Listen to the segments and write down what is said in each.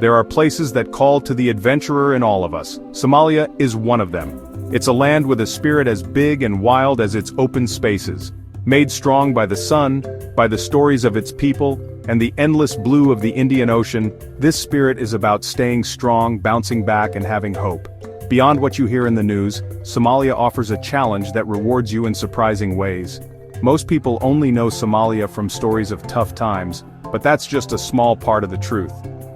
There are places that call to the adventurer in all of us. Somalia is one of them. It's a land with a spirit as big and wild as its open spaces. Made strong by the sun, by the stories of its people, and the endless blue of the Indian Ocean, this spirit is about staying strong, bouncing back, and having hope. Beyond what you hear in the news, Somalia offers a challenge that rewards you in surprising ways. Most people only know Somalia from stories of tough times, but that's just a small part of the truth.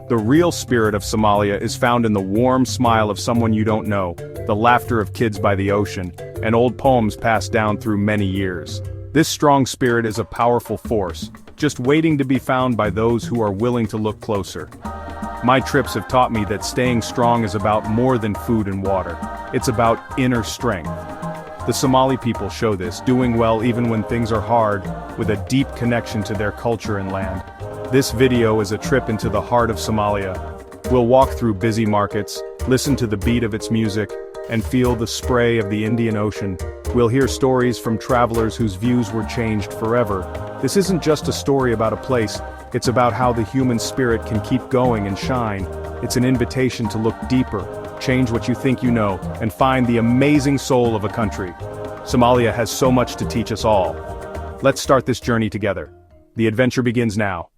The real spirit of Somalia is found in the warm smile of someone you don't know, the laughter of kids by the ocean, and old poems passed down through many years. This strong spirit is a powerful force, just waiting to be found by those who are willing to look closer. My trips have taught me that staying strong is about more than food and water. It's about inner strength. The Somali people show this, doing well even when things are hard, with a deep connection to their culture and land. This video is a trip into the heart of Somalia. We'll walk through busy markets, listen to the beat of its music, and feel the spray of the Indian Ocean. We'll hear stories from travelers whose views were changed forever. This isn't just a story about a place, it's about how the human spirit can keep going and shine. It's an invitation to look deeper, change what you think you know, and find the amazing soul of a country. Somalia has so much to teach us all. Let's start this journey together. The adventure begins now.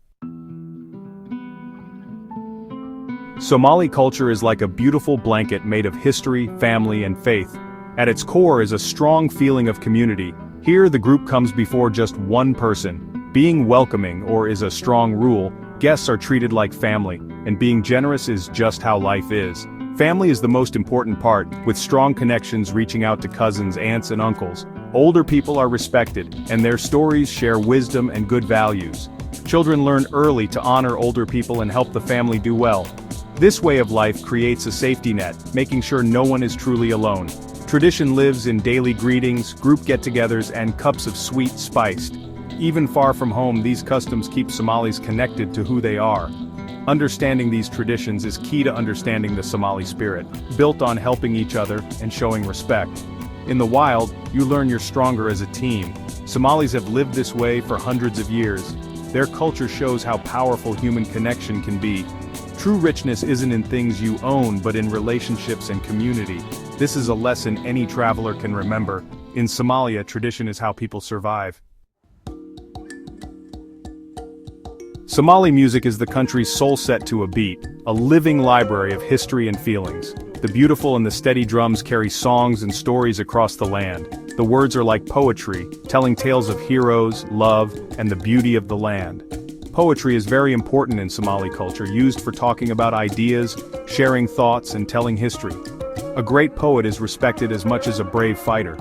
Somali culture is like a beautiful blanket made of history, family, and faith. At its core is a strong feeling of community. Here the group comes before just one person. Being welcoming, or is a strong rule, guests are treated like family, and being generous is just how life is. Family is the most important part, with strong connections reaching out to cousins, aunts, and uncles. Older people are respected, and their stories share wisdom and good values. Children learn early to honor older people and help the family do well. This way of life creates a safety net, making sure no one is truly alone. Tradition lives in daily greetings, group get-togethers, and cups of sweet spiced. Even far from home, these customs keep Somalis connected to who they are. Understanding these traditions is key to understanding the Somali spirit, built on helping each other and showing respect. In the wild, you learn you're stronger as a team. Somalis have lived this way for hundreds of years. Their culture shows how powerful human connection can be. True richness isn't in things you own, but in relationships and community. This is a lesson any traveler can remember. In Somalia, tradition is how people survive. Somali music is the country's soul set to a beat, a living library of history and feelings. The beautiful and the steady drums carry songs and stories across the land. The words are like poetry, telling tales of heroes, love, and the beauty of the land. Poetry is very important in Somali culture, used for talking about ideas, sharing thoughts, and telling history. A great poet is respected as much as a brave fighter.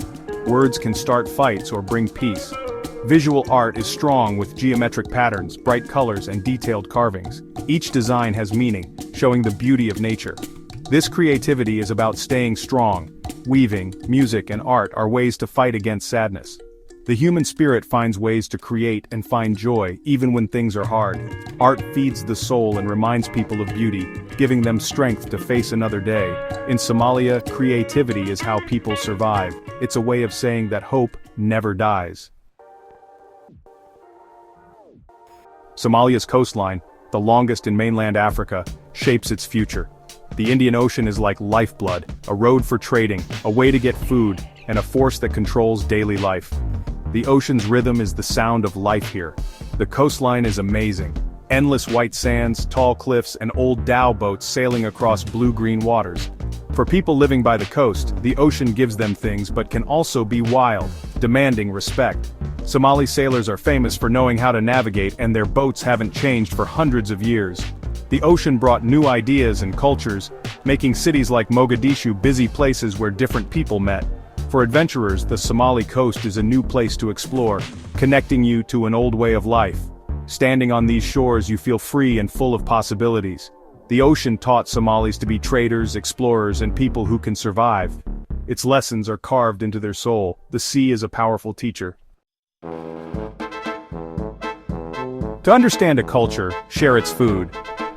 Words can start fights or bring peace. Visual art is strong with geometric patterns, bright colors, and detailed carvings. Each design has meaning, showing the beauty of nature. This creativity is about staying strong. Weaving, music, and art are ways to fight against sadness. The human spirit finds ways to create and find joy, even when things are hard. Art feeds the soul and reminds people of beauty, giving them strength to face another day. In Somalia, creativity is how people survive. It's a way of saying that hope never dies. Somalia's coastline, the longest in mainland Africa, shapes its future. The Indian Ocean is like lifeblood, a road for trading, a way to get food, and a force that controls daily life. The ocean's rhythm is the sound of life here. The coastline is amazing. Endless white sands, tall cliffs, and old dhow boats sailing across blue-green waters. For people living by the coast, the ocean gives them things but can also be wild, demanding respect. Somali sailors are famous for knowing how to navigate, and their boats haven't changed for hundreds of years. The ocean brought new ideas and cultures, making cities like Mogadishu busy places where different people met. For adventurers, the Somali coast is a new place to explore, connecting you to an old way of life. Standing on these shores, you feel free and full of possibilities. The ocean taught Somalis to be traders, explorers, and people who can survive. Its lessons are carved into their soul. The sea is a powerful teacher. To understand a culture, share its food.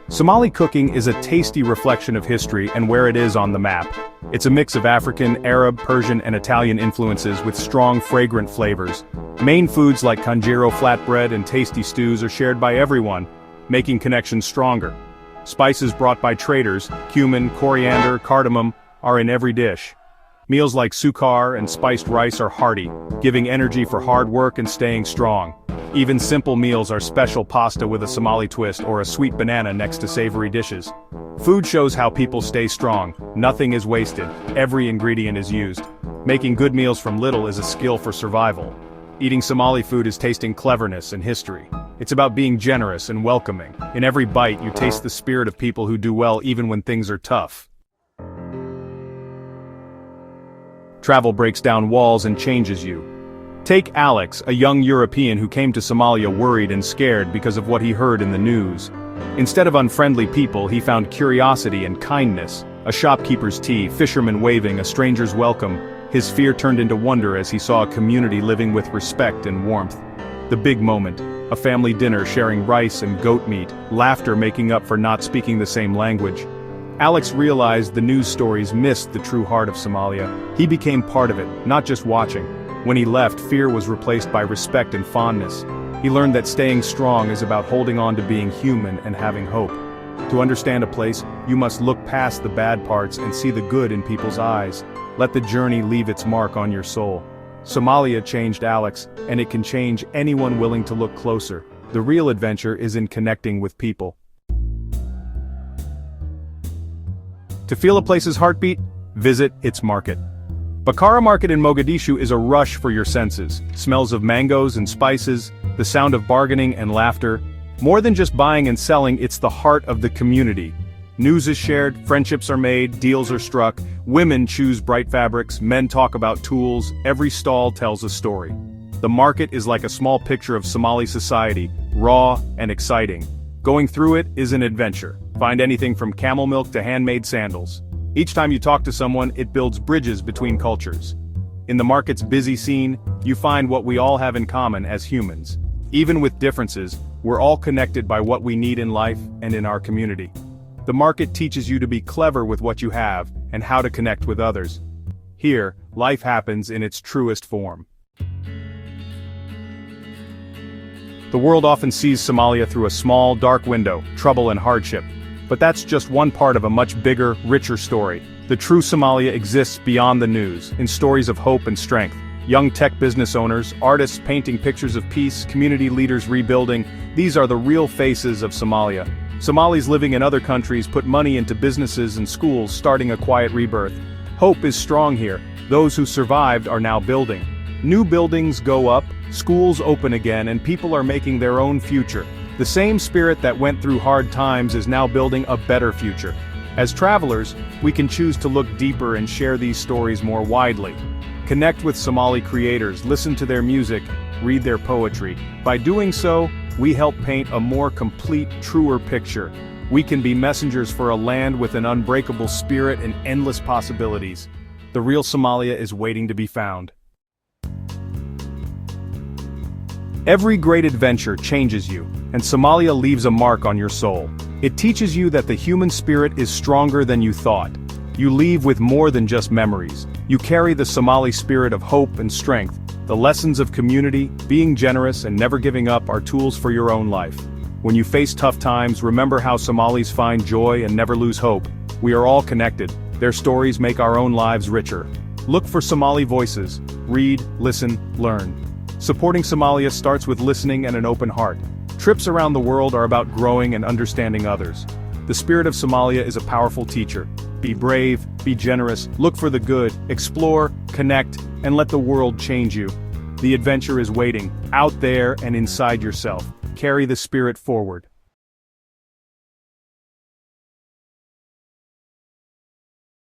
Somali cooking is a tasty reflection of history and where it is on the map. It's a mix of African, Arab, Persian, and Italian influences with strong, fragrant flavors. Main foods like kanjiro flatbread and tasty stews are shared by everyone, making connections stronger. Spices brought by traders, cumin, coriander, cardamom, are in every dish. Meals like sukar and spiced rice are hearty, giving energy for hard work and staying strong. Even simple meals are special pasta with a Somali twist or a sweet banana next to savory dishes. Food shows how people stay strong. Nothing is wasted. Every ingredient is used. Making good meals from little is a skill for survival. Eating Somali food is tasting cleverness and history. It's about being generous and welcoming. In every bite, you taste the spirit of people who do well even when things are tough. Travel breaks down walls and changes you. Take Alex, a young European who came to Somalia worried and scared because of what he heard in the news. Instead of unfriendly people, he found curiosity and kindness. A shopkeeper's tea, fishermen waving, a stranger's welcome. His fear turned into wonder as he saw a community living with respect and warmth. The big moment, a family dinner sharing rice and goat meat, laughter making up for not speaking the same language. Alex realized the news stories missed the true heart of Somalia. He became part of it, not just watching. When he left, fear was replaced by respect and fondness. He learned that staying strong is about holding on to being human and having hope. To understand a place, you must look past the bad parts and see the good in people's eyes. Let the journey leave its mark on your soul. Somalia changed Alex, and it can change anyone willing to look closer. The real adventure is in connecting with people. To feel a place's heartbeat, visit its market. Bakara Market in Mogadishu is a rush for your senses. Smells of mangoes and spices, the sound of bargaining and laughter. More than just buying and selling, it's the heart of the community. News is shared, friendships are made, deals are struck. Women choose bright fabrics, men talk about tools. Every stall tells a story. The market is like a small picture of Somali society, raw and exciting. Going through it is an adventure. Find anything from camel milk to handmade sandals. Each time you talk to someone, it builds bridges between cultures. In the market's busy scene, you find what we all have in common as humans. Even with differences, we're all connected by what we need in life and in our community. The market teaches you to be clever with what you have and how to connect with others. Here, life happens in its truest form. The world often sees Somalia through a small, dark window, trouble and hardship. But that's just one part of a much bigger, richer story. The true Somalia exists beyond the news, in stories of hope and strength. Young tech business owners, artists painting pictures of peace, community leaders rebuilding, these are the real faces of Somalia. Somalis living in other countries put money into businesses and schools, starting a quiet rebirth. Hope is strong here. Those who survived are now building. New buildings go up, schools open again, and people are making their own future. The same spirit that went through hard times is now building a better future. As travelers, we can choose to look deeper and share these stories more widely. Connect with Somali creators, listen to their music, read their poetry. By doing so, we help paint a more complete, truer picture. We can be messengers for a land with an unbreakable spirit and endless possibilities. The real Somalia is waiting to be found. Every great adventure changes you, and Somalia leaves a mark on your soul. It teaches you that the human spirit is stronger than you thought. You leave with more than just memories. You carry the Somali spirit of hope and strength. The lessons of community, being generous, and never giving up are tools for your own life. When you face tough times, remember how Somalis find joy and never lose hope. We are all connected. Their stories make our own lives richer. Look for Somali voices. Read, listen, learn. Supporting Somalia starts with listening and an open heart. Trips around the world are about growing and understanding others. The spirit of Somalia is a powerful teacher. Be brave, be generous, look for the good, explore, connect, and let the world change you. The adventure is waiting, out there and inside yourself. Carry the spirit forward.